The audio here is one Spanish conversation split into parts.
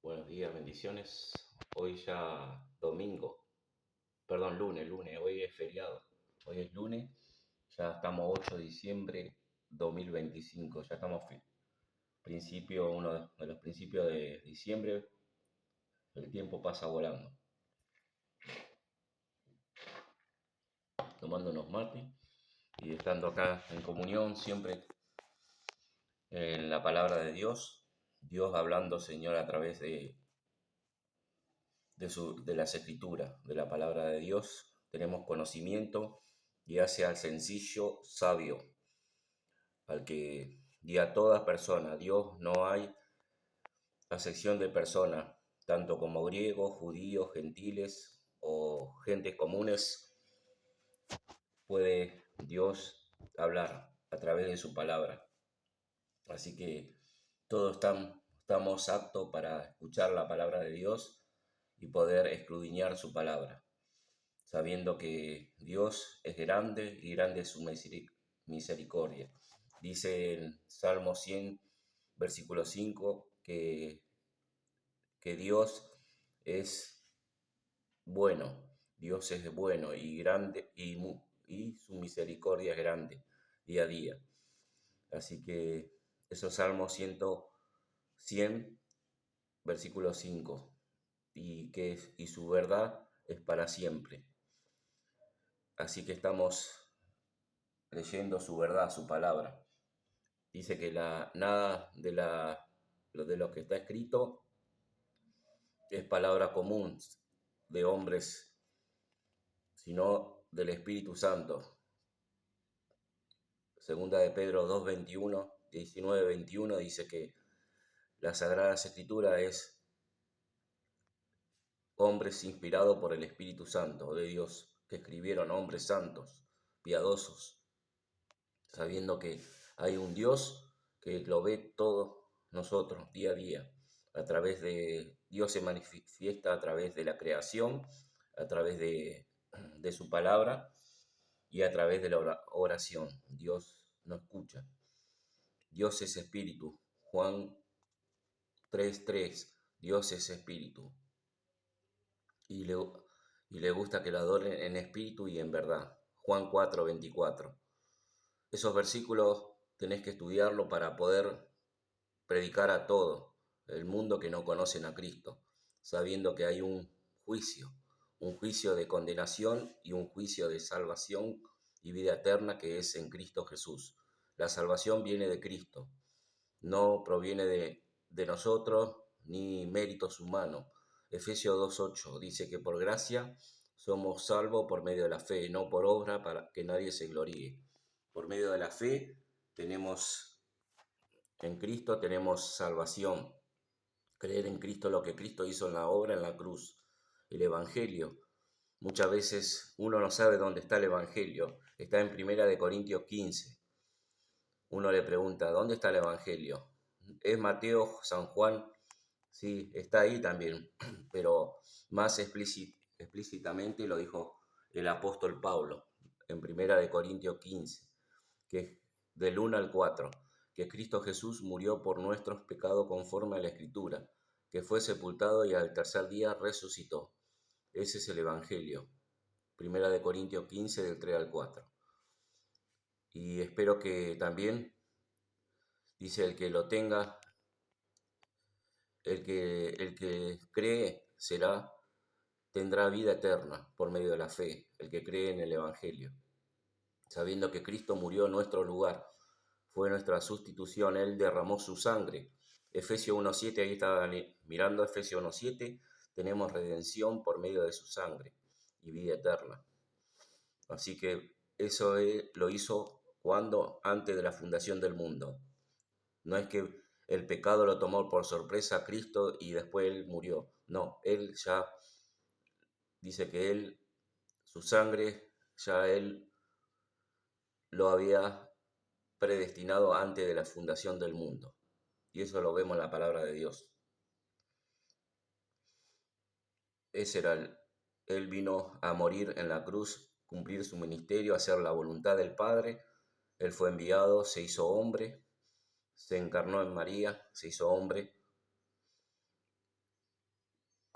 Buenos días, bendiciones. Hoy ya lunes, hoy es feriado. Hoy es lunes, ya estamos 8 de diciembre 2025, ya estamos uno de los principios de diciembre, el tiempo pasa volando. Tomando unos mates y estando acá en comunión, siempre en la palabra de Dios, Dios hablando, Señor, a través de las escrituras, de la palabra de Dios. Tenemos conocimiento y hace al sencillo sabio, al que y a toda persona. Dios no hay acepción de personas, tanto como griegos, judíos, gentiles o gentes comunes, puede Dios hablar a través de su palabra. Así que todos estamos aptos para escuchar la palabra de Dios y poder escudriñar su palabra, sabiendo que Dios es grande y grande es su misericordia. Dice en Salmo 100, versículo 5, que Dios es Dios es bueno y grande y su misericordia es grande día a día. Así que esos Salmos 100, versículo 5, y su verdad es para siempre. Así que estamos leyendo su verdad, su palabra. Dice que nada de lo que está escrito es palabra común de hombres, sino del Espíritu Santo. Segunda de Pedro 2:21, 19-21 dice que la Sagrada Escritura es hombres inspirados por el Espíritu Santo de Dios, que escribieron hombres santos, piadosos, sabiendo que hay un Dios que lo ve todo nosotros día a día. Dios se manifiesta a través de la creación, a través de su palabra y a través de la oración. Dios nos escucha. Dios es espíritu. Juan 3:3. Dios es espíritu. Y le gusta que lo adoren en espíritu y en verdad. Juan 4:24. Esos versículos tenés que estudiarlo para poder predicar a todo el mundo que no conocen a Cristo, sabiendo que hay un juicio de condenación y un juicio de salvación y vida eterna que es en Cristo Jesús. La salvación viene de Cristo, no proviene de nosotros ni méritos humanos. Efesios 2:8 dice que por gracia somos salvos por medio de la fe, no por obra para que nadie se gloríe. Por medio de la fe en Cristo tenemos salvación. Creer en Cristo, lo que Cristo hizo en la obra, en la cruz, el Evangelio. Muchas veces uno no sabe dónde está el Evangelio. Está en 1 Corintios 15. Uno le pregunta, ¿dónde está el Evangelio? ¿Es Mateo, San Juan? Sí, está ahí también, pero más explícitamente lo dijo el apóstol Pablo en 1 Corintios 15, que es del 1 al 4, que Cristo Jesús murió por nuestros pecados conforme a la Escritura, que fue sepultado y al tercer día resucitó. Ese es el Evangelio. 1 Corintios 15 del 3 al 4. Y espero que también, dice, el que lo tenga, el que cree tendrá vida eterna por medio de la fe, el que cree en el Evangelio, sabiendo que Cristo murió en nuestro lugar, fue nuestra sustitución, Él derramó su sangre. Efesios 1:7, ahí estaba mirando Efesios 1:7, tenemos redención por medio de su sangre y vida eterna. Así que eso lo hizo antes de la fundación del mundo. No es que el pecado lo tomó por sorpresa a Cristo y después Él murió. No, Él ya dice que su sangre, ya Él lo había predestinado antes de la fundación del mundo. Y eso lo vemos en la palabra de Dios. Él vino a morir en la cruz, cumplir su ministerio, hacer la voluntad del Padre. Él fue enviado, se hizo hombre, se encarnó en María, se hizo hombre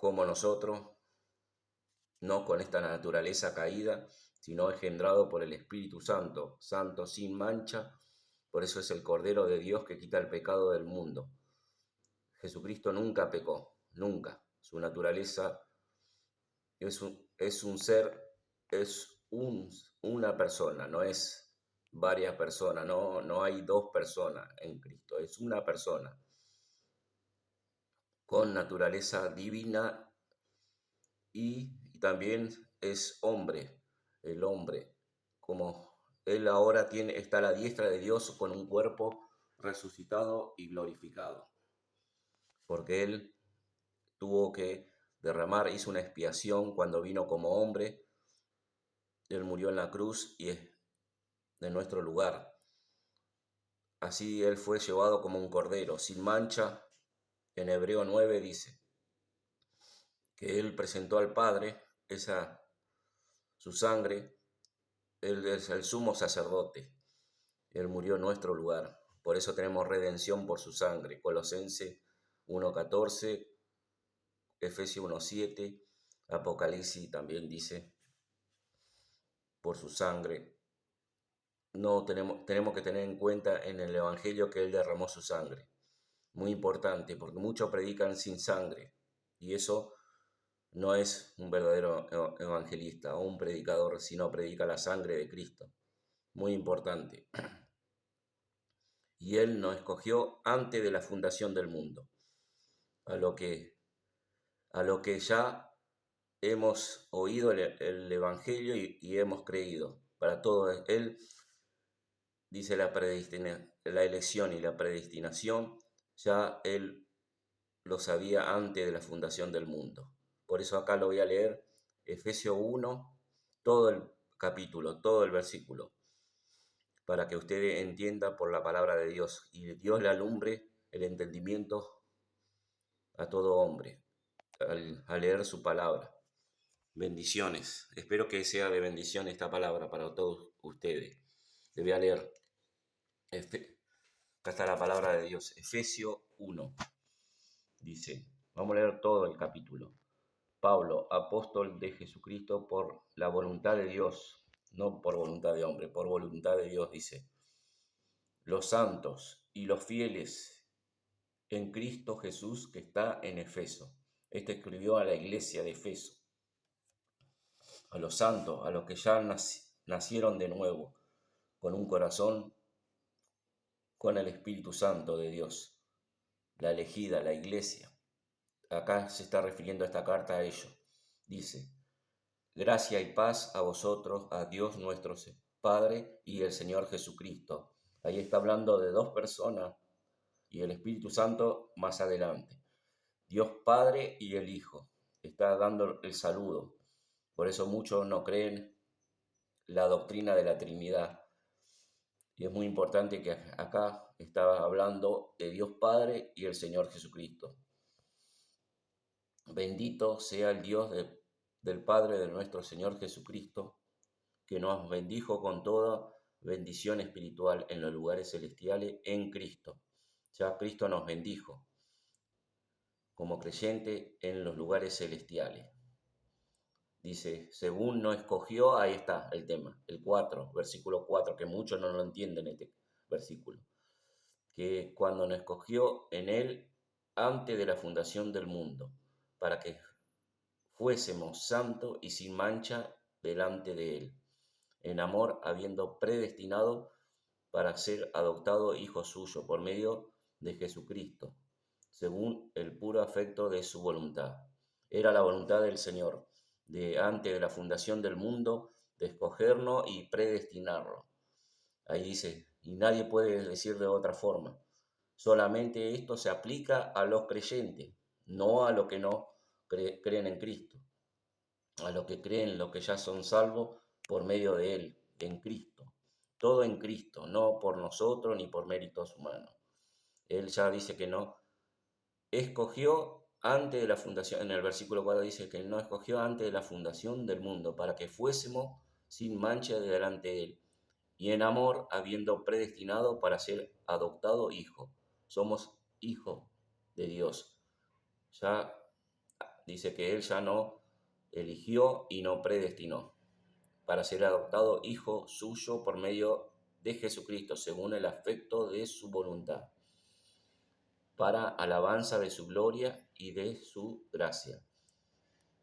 como nosotros, no con esta naturaleza caída, sino engendrado por el Espíritu Santo, santo sin mancha. Por eso es el Cordero de Dios que quita el pecado del mundo. Jesucristo nunca pecó, nunca. Su naturaleza es un ser, una persona, no es varias personas, no hay dos personas en Cristo, es una persona con naturaleza divina y también es hombre, el hombre, como él ahora está a la diestra de Dios con un cuerpo resucitado y glorificado, porque él tuvo que hizo una expiación cuando vino como hombre, él murió en la cruz y es de nuestro lugar. Así él fue llevado como un cordero, sin mancha. En Hebreo 9 dice que él presentó al Padre su sangre, él es el sumo sacerdote, él murió en nuestro lugar. Por eso tenemos redención por su sangre. Colosenses 1:14, Efesios 1:7, Apocalipsis también dice, por su sangre. No tenemos que tener en cuenta en el Evangelio que él derramó su sangre. Muy importante, porque muchos predican sin sangre. Y eso no es un verdadero evangelista o un predicador, sino predica la sangre de Cristo. Muy importante. Y él nos escogió antes de la fundación del mundo, a lo que ya hemos oído el Evangelio y hemos creído. Para todo, él dice la elección y la predestinación, ya él lo sabía antes de la fundación del mundo. Por eso acá lo voy a leer, Efesios 1, todo el capítulo, todo el versículo, para que usted entienda por la palabra de Dios y Dios le alumbre el entendimiento a todo hombre al leer su palabra. Bendiciones. Espero que sea de bendición esta palabra para todos ustedes. Le voy a leer. Acá está la palabra de Dios. Efesios 1. Dice, vamos a leer todo el capítulo. Pablo, apóstol de Jesucristo por la voluntad de Dios, no por voluntad de hombre, por voluntad de Dios, dice. Los santos y los fieles en Cristo Jesús que está en Efeso. Este escribió a la iglesia de Efeso, a los santos, a los que ya nacieron de nuevo, con un corazón, con el Espíritu Santo de Dios, la elegida, la iglesia. Acá se está refiriendo esta carta a ellos. Dice, gracia y paz a vosotros, a Dios nuestro Padre y el Señor Jesucristo. Ahí está hablando de dos personas y el Espíritu Santo más adelante. Dios Padre y el Hijo. Está dando el saludo. Por eso muchos no creen la doctrina de la Trinidad. Y es muy importante que acá está hablando de Dios Padre y el Señor Jesucristo. Bendito sea el Dios del Padre de nuestro Señor Jesucristo, que nos bendijo con toda bendición espiritual en los lugares celestiales en Cristo. Ya Cristo nos bendijo como creyente en los lugares celestiales. Dice, según nos escogió, ahí está el tema, el 4, versículo 4, que muchos no lo entienden este versículo, que cuando nos escogió en él antes de la fundación del mundo, para que fuésemos santos y sin mancha delante de él, en amor habiendo predestinado para ser adoptado hijo suyo por medio de Jesucristo, según el puro afecto de su voluntad. Era la voluntad del Señor, de antes de la fundación del mundo, de escogernos y predestinarlo. Ahí dice, y nadie puede decir de otra forma. Solamente esto se aplica a los creyentes, no a los que no creen en Cristo, a los que creen, los que ya son salvos por medio de Él, en Cristo. Todo en Cristo, no por nosotros ni por méritos humanos. Él ya dice que no escogió antes de la fundación, en el versículo 4 dice que no escogió antes de la fundación del mundo, para que fuésemos sin mancha delante de Él, y en amor habiendo predestinado para ser adoptado hijo. Somos hijos de Dios. Ya dice que Él ya no eligió y no predestinó para ser adoptado hijo suyo por medio de Jesucristo, según el afecto de su voluntad, para alabanza de su gloria y de su gracia.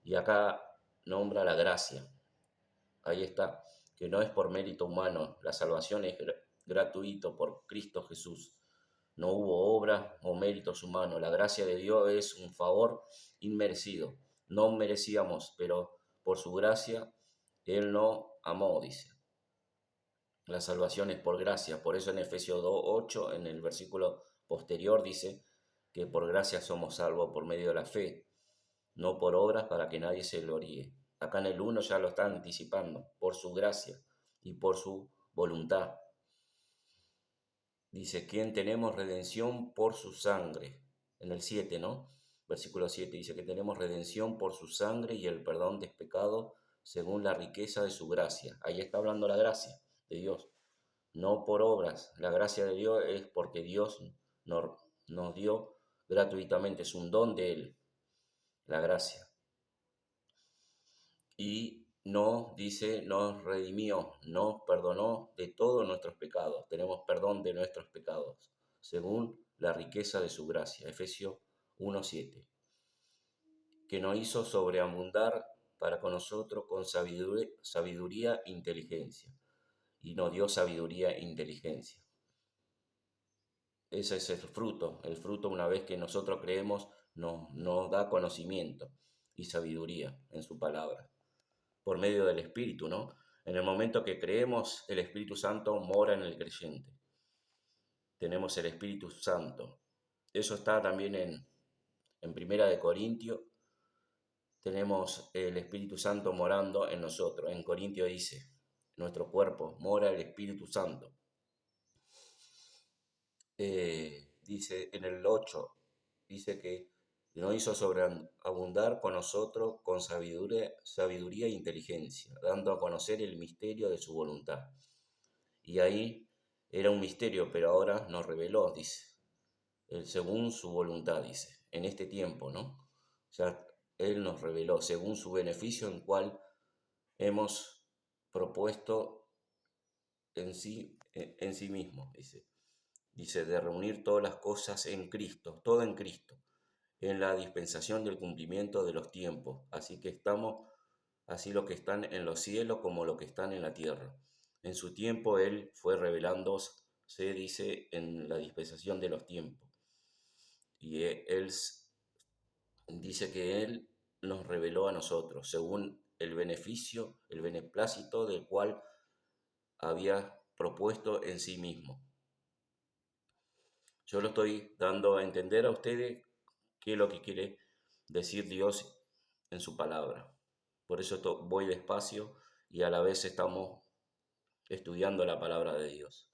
Y acá nombra la gracia. Ahí está, que no es por mérito humano, la salvación es gratuito por Cristo Jesús. No hubo obra o méritos humanos, la gracia de Dios es un favor inmerecido. No merecíamos, pero por su gracia Él nos amó, dice. La salvación es por gracia, por eso en Efesios 2:8, en el versículo posterior, dice que por gracia somos salvos por medio de la fe, no por obras para que nadie se gloríe. Acá en el 1 ya lo está anticipando, por su gracia y por su voluntad. Dice, ¿quién tenemos redención por su sangre? En el 7, ¿no? Versículo 7 dice que tenemos redención por su sangre y el perdón de pecado según la riqueza de su gracia. Ahí está hablando la gracia de Dios, no por obras. La gracia de Dios es porque Dios nos dio gratuitamente, es un don de Él, la gracia. Y nos, dice, nos redimió, nos perdonó de todos nuestros pecados. Tenemos perdón de nuestros pecados, según la riqueza de su gracia. Efesios 1:7. Que nos hizo sobreabundar para con nosotros con sabiduría e inteligencia. Y nos dio sabiduría e inteligencia. Ese es el fruto. El fruto, una vez que nosotros creemos, nos da conocimiento y sabiduría en su palabra, por medio del Espíritu, ¿no? En el momento que creemos, el Espíritu Santo mora en el creyente. Tenemos el Espíritu Santo. Eso está también en Primera de Corintios. Tenemos el Espíritu Santo morando en nosotros. En Corintios dice, en nuestro cuerpo mora el Espíritu Santo. Dice en el 8, dice que nos hizo sobreabundar con nosotros con sabiduría e inteligencia, dando a conocer el misterio de su voluntad. Y ahí era un misterio, pero ahora nos reveló, dice, según su voluntad, dice, en este tiempo, ¿no? Ya Él nos reveló, según su beneficio, en cual hemos propuesto en sí mismo, dice. Dice, de reunir todas las cosas en Cristo, todo en Cristo, en la dispensación del cumplimiento de los tiempos. Así que estamos, así lo que están en los cielos como lo que están en la tierra. En su tiempo Él fue revelándose, dice, en la dispensación de los tiempos. Y Él dice que Él nos reveló a nosotros, según el beneficio, el beneplácito del cual había propuesto en sí mismo. Yo lo estoy dando a entender a ustedes qué es lo que quiere decir Dios en su palabra. Por eso voy despacio y a la vez estamos estudiando la palabra de Dios.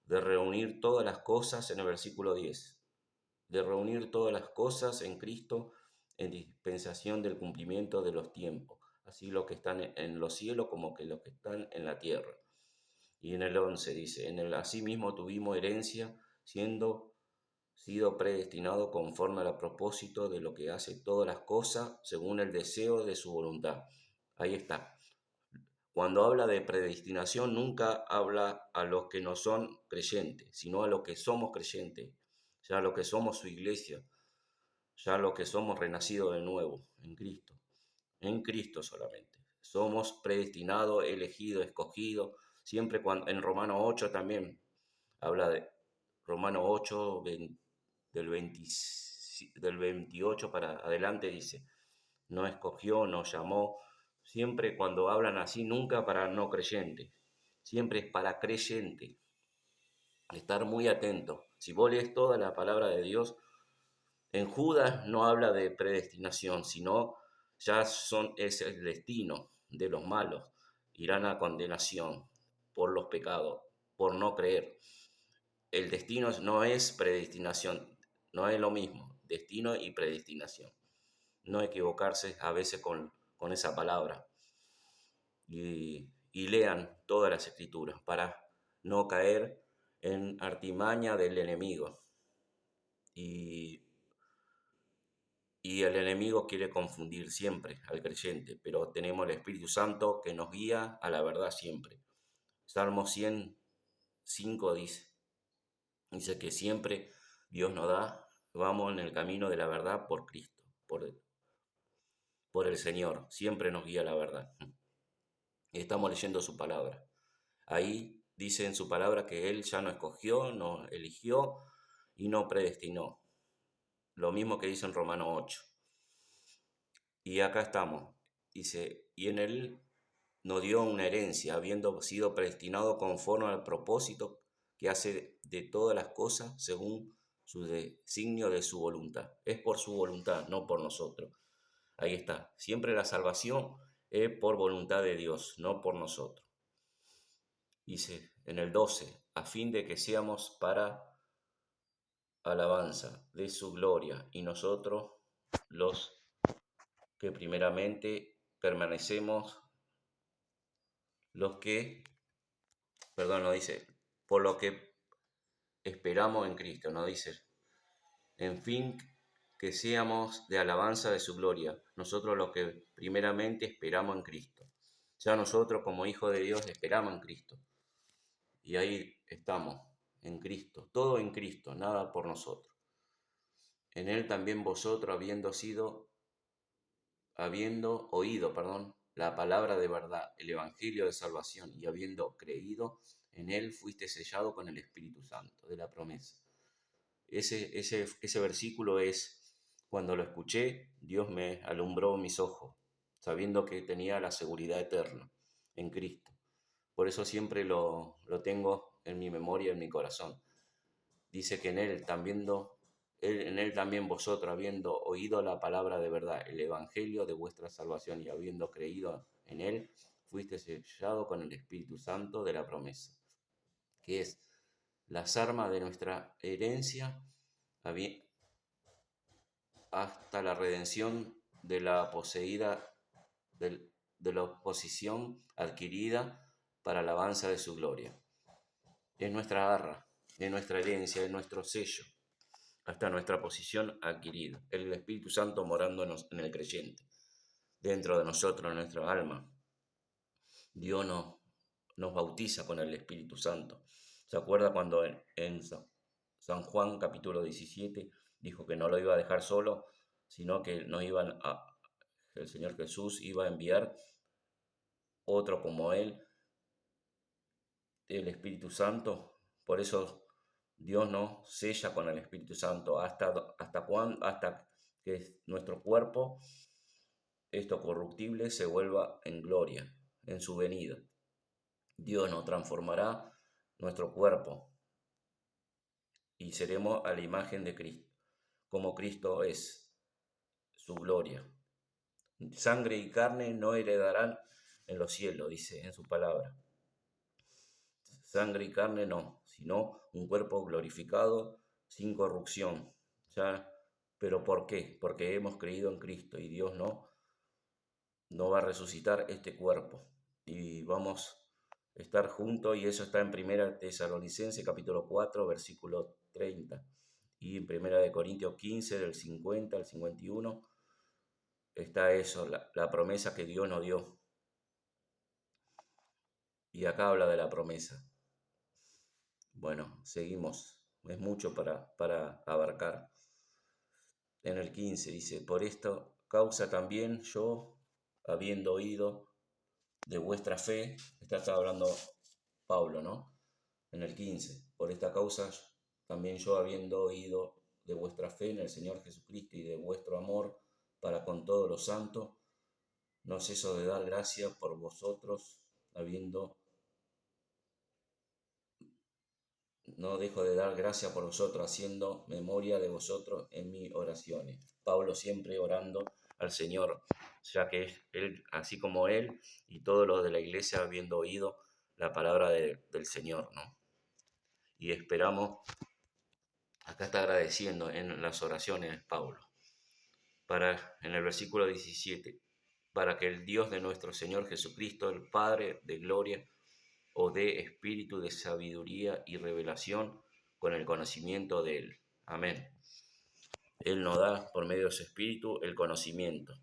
De reunir todas las cosas en el versículo 10. De reunir todas las cosas en Cristo en dispensación del cumplimiento de los tiempos. Así los que están en los cielos como que los que están en la tierra. Y en el 11 dice, en el asimismo tuvimos herencia sido predestinado conforme al propósito de lo que hace todas las cosas según el deseo de su voluntad. Ahí está. Cuando habla de predestinación nunca habla a los que no son creyentes, sino a los que somos creyentes, ya a los que somos su iglesia, ya a los que somos renacidos de nuevo en Cristo solamente. Somos predestinados, elegidos, escogidos, siempre cuando en Romanos 8 también habla de Romanos 8, del 28 para adelante dice, no escogió, no llamó, siempre cuando hablan así, nunca para no creyentes, siempre es para creyente. Estar muy atento. Si vos lees toda la palabra de Dios, en Judas no habla de predestinación, sino ya es el destino de los malos, irán a condenación por los pecados, por no creer. El destino no es predestinación, no es lo mismo, destino y predestinación. No equivocarse a veces con esa palabra. Y lean todas las escrituras para no caer en artimaña del enemigo. Y Y el enemigo quiere confundir siempre al creyente, pero tenemos el Espíritu Santo que nos guía a la verdad siempre. Salmo 105 dice que siempre Dios nos da, vamos en el camino de la verdad por Cristo, por el Señor, siempre nos guía la verdad. Y estamos leyendo su palabra. Ahí dice en su palabra que Él ya nos escogió, nos eligió y nos predestinó. Lo mismo que dice en Romanos 8. Y acá estamos. Dice, y en Él nos dio una herencia, habiendo sido predestinado conforme al propósito que hace de todas las cosas según su designio de su voluntad. Es por su voluntad, no por nosotros. Ahí está. Siempre la salvación es por voluntad de Dios, no por nosotros. Dice en el 12, a fin de que seamos para alabanza de su gloria, y nosotros los que primeramente permanecemos, los que, perdón, no dice, por lo que esperamos en Cristo, no dice, en fin, que seamos de alabanza de su gloria, nosotros los que primeramente esperamos en Cristo. Ya nosotros como hijos de Dios esperamos en Cristo. Y ahí estamos, en Cristo, todo en Cristo, nada por nosotros. En Él también vosotros, habiendo oído, la palabra de verdad, el evangelio de salvación, y habiendo creído en Él, fuiste sellado con el Espíritu Santo de la promesa. Ese versículo es, cuando lo escuché, Dios me alumbró mis ojos, sabiendo que tenía la seguridad eterna en Cristo. Por eso siempre lo tengo en mi memoria, en mi corazón. Dice que en Él también vosotros, habiendo oído la palabra de verdad, el evangelio de vuestra salvación, y habiendo creído en Él, fuiste sellado con el Espíritu Santo de la promesa, que es las armas de nuestra herencia hasta la redención de la de la posesión adquirida para alabanza de su gloria. Es nuestra arra, es nuestra herencia, es nuestro sello, hasta nuestra posición adquirida. El Espíritu Santo morando en el creyente, dentro de nosotros, en nuestra alma. Dios nos bautiza con el Espíritu Santo. ¿Se acuerda cuando en San Juan capítulo 17 dijo que no lo iba a dejar solo, sino que el Señor Jesús iba a enviar otro como Él, el Espíritu Santo? Por eso Dios nos sella con el Espíritu Santo. Hasta que nuestro cuerpo, esto corruptible, se vuelva en gloria, en su venida. Dios nos transformará nuestro cuerpo y seremos a la imagen de Cristo, como Cristo es, su gloria. Sangre y carne no heredarán en los cielos, dice en su palabra. Sangre y carne no, sino un cuerpo glorificado, sin corrupción. ¿Pero por qué? Porque hemos creído en Cristo y Dios no va a resucitar este cuerpo. Y vamos a estar juntos, y eso está en 1 Tesalonicenses capítulo 4, versículo 30. Y en 1 Corintios 15, del 50 al 51, está eso, la promesa que Dios nos dio. Y acá habla de la promesa. Bueno, seguimos. Es mucho para abarcar. En el 15 dice, por esta causa también yo, habiendo oído de vuestra fe, está hablando Pablo, ¿no? En el 15, por esta causa también yo, habiendo oído de vuestra fe en el Señor Jesucristo y de vuestro amor para con todos los santos, no ceso de dar gracias por vosotros, no dejo de dar gracias por vosotros, haciendo memoria de vosotros en mis oraciones. Pablo siempre orando al Señor, ya que él, así como él y todos los de la iglesia, habiendo oído la palabra del Señor, ¿no? Y esperamos, acá está agradeciendo en las oraciones Pablo, en el versículo 17, para que el Dios de nuestro Señor Jesucristo, el Padre de gloria, o de espíritu de sabiduría y revelación con el conocimiento de Él. Amén. Él nos da por medio de su Espíritu el conocimiento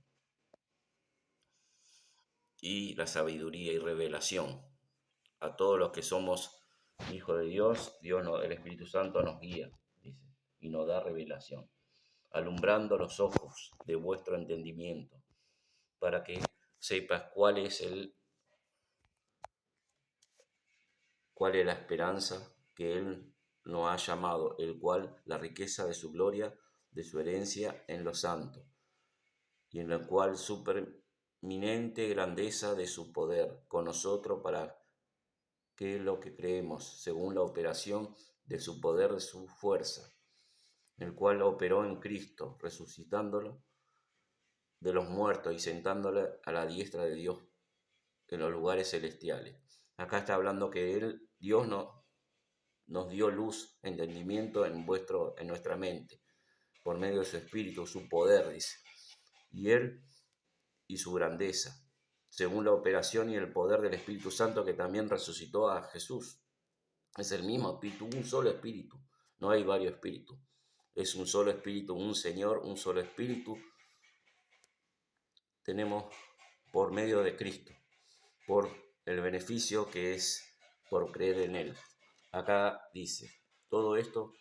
y la sabiduría y revelación. A todos los que somos hijos de Dios, el Espíritu Santo nos guía, dice, y nos da revelación, alumbrando los ojos de vuestro entendimiento, para que sepas cuál es la esperanza que Él nos ha llamado, el cual la riqueza de su gloria, de su herencia en los santos, y en la cual superminente grandeza de su poder con nosotros para que lo que creemos, según la operación de su poder, de su fuerza, el cual operó en Cristo, resucitándolo de los muertos y sentándole a la diestra de Dios en los lugares celestiales. Acá está hablando que Dios nos dio luz, entendimiento en nuestra mente, por medio de su Espíritu, su poder, dice. Y Él y su grandeza, según la operación y el poder del Espíritu Santo que también resucitó a Jesús. Es el mismo Espíritu, un solo Espíritu, no hay varios espíritus. Es un solo Espíritu, un Señor, un solo Espíritu. Tenemos por medio de Cristo, por el beneficio que es por creer en Él. Acá dice, todo esto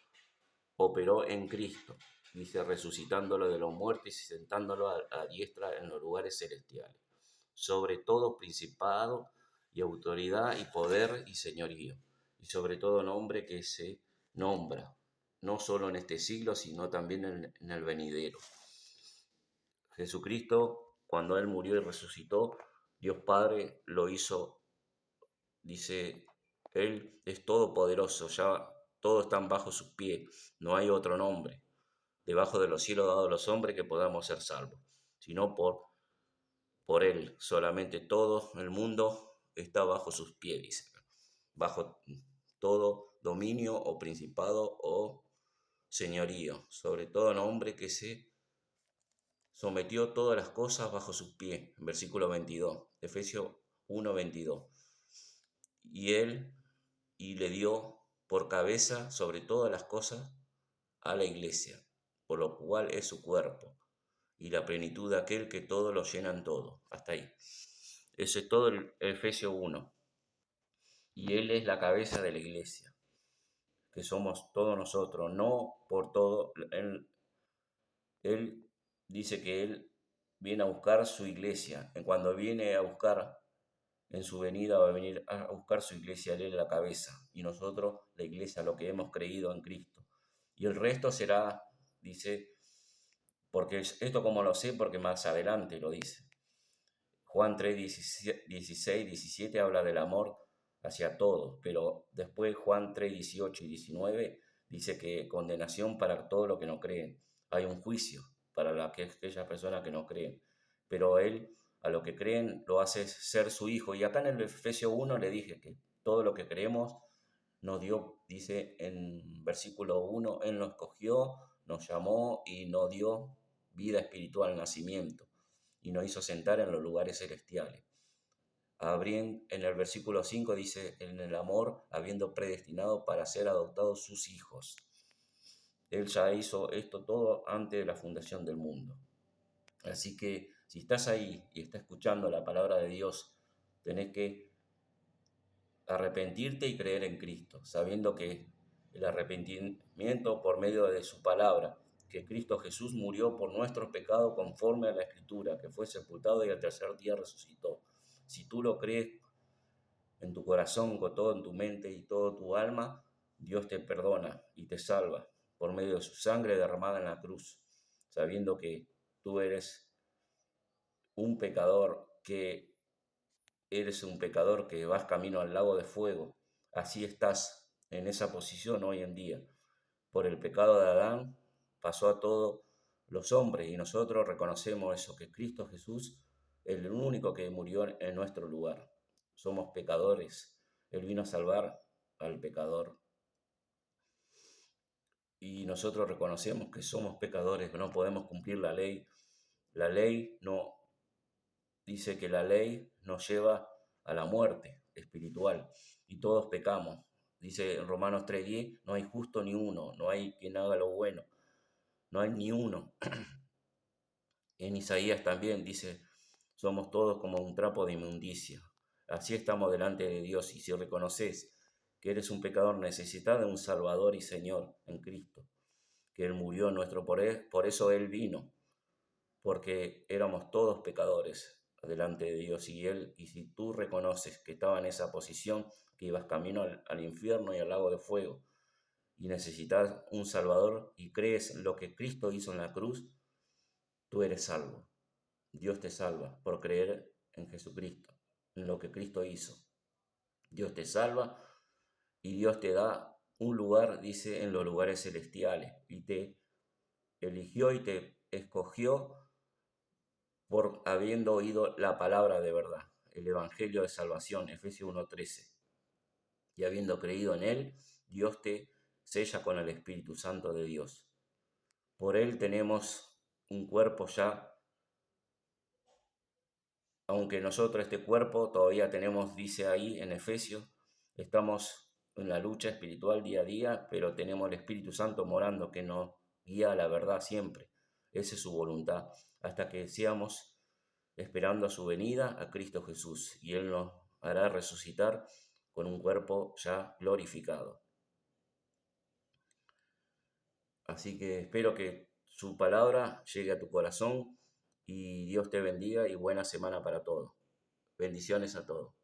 operó en Cristo, dice, resucitándolo de los muertos y sentándolo a diestra en los lugares celestiales, sobre todo principado y autoridad y poder y señorío, y sobre todo nombre que se nombra, no solo en este siglo, sino también en el venidero. Jesucristo, cuando Él murió y resucitó, Dios Padre lo hizo, dice, Él es todopoderoso, ya todo está bajo sus pies, no hay otro nombre debajo de los cielos dado a los hombres que podamos ser salvos, sino por Él solamente todo el mundo está bajo sus pies, dice, bajo todo dominio o principado o señorío, sobre todo nombre que se sometió todas las cosas bajo sus pies, en versículo 22, Efesios 1:22. Y le dio por cabeza sobre todas las cosas a la iglesia, por lo cual es su cuerpo, y la plenitud de aquel que todo lo llena en todo. Hasta ahí. Eso es todo el Efesios 1. Y Él es la cabeza de la iglesia, que somos todos nosotros, no por todo. Él dice que Él viene a buscar su iglesia. Cuando viene a buscar en su venida, va a venir a buscar su iglesia, Él es la cabeza, y nosotros la iglesia, lo que hemos creído en Cristo. Y el resto será, dice, porque esto como lo sé, porque más adelante lo dice. Juan 3, 16, 17 habla del amor hacia todos, pero después Juan 3, 18 y 19 dice que condenación para todo lo que no creen. Hay un juicio para aquellas personas que no creen, pero Él a lo que creen lo hace ser su hijo. Y acá en el Efesios 1 le dije que todo lo que creemos nos dio, dice en versículo 1, Él nos escogió, nos llamó y nos dio vida espiritual, nacimiento, y nos hizo sentar en los lugares celestiales. En el versículo 5 dice, en el amor, habiendo predestinado para ser adoptados sus hijos. Él ya hizo esto todo antes de la fundación del mundo. Así que si estás ahí y estás escuchando la palabra de Dios, tenés que arrepentirte y creer en Cristo, sabiendo que el arrepentimiento por medio de su palabra, que Cristo Jesús murió por nuestros pecados conforme a la Escritura, que fue sepultado y al tercer día resucitó. Si tú lo crees en tu corazón, con todo en tu mente y todo tu alma, Dios te perdona y te salva por medio de su sangre derramada en la cruz, sabiendo que tú eres un pecador que vas camino al lago de fuego. Así estás en esa posición hoy en día. Por el pecado de Adán pasó a todos los hombres y nosotros reconocemos eso, que Cristo Jesús es el único que murió en nuestro lugar. Somos pecadores. Él vino a salvar al pecador. Y nosotros reconocemos que somos pecadores, que no podemos cumplir la ley. La ley no dice que la ley nos lleva a la muerte espiritual y todos pecamos. Dice en Romanos 3:10, no hay justo ni uno, no hay quien haga lo bueno, no hay ni uno. En Isaías también dice, somos todos como un trapo de inmundicia. Así estamos delante de Dios, y si reconoces que eres un pecador necesitado de un Salvador y Señor en Cristo, que Él murió en nuestro por eso Él vino, porque éramos todos pecadores delante de Dios, y si tú reconoces que estaba en esa posición, que ibas camino al infierno y al lago de fuego, y necesitas un Salvador y crees en lo que Cristo hizo en la cruz, tú eres salvo. Dios te salva por creer en Jesucristo, en lo que Cristo hizo. Dios te salva y Dios te da un lugar, dice, en los lugares celestiales, y te eligió y te escogió por habiendo oído la palabra de verdad, el Evangelio de salvación, Efesios 1:13. Y habiendo creído en él, Dios te sella con el Espíritu Santo de Dios. Por él tenemos un cuerpo ya, aunque nosotros este cuerpo todavía tenemos, dice ahí en Efesios, estamos en la lucha espiritual día a día, pero tenemos el Espíritu Santo morando que nos guía a la verdad siempre. Esa es su voluntad, hasta que seamos esperando a su venida a Cristo Jesús, y Él nos hará resucitar con un cuerpo ya glorificado. Así que espero que su palabra llegue a tu corazón y Dios te bendiga y buena semana para todos. Bendiciones a todos.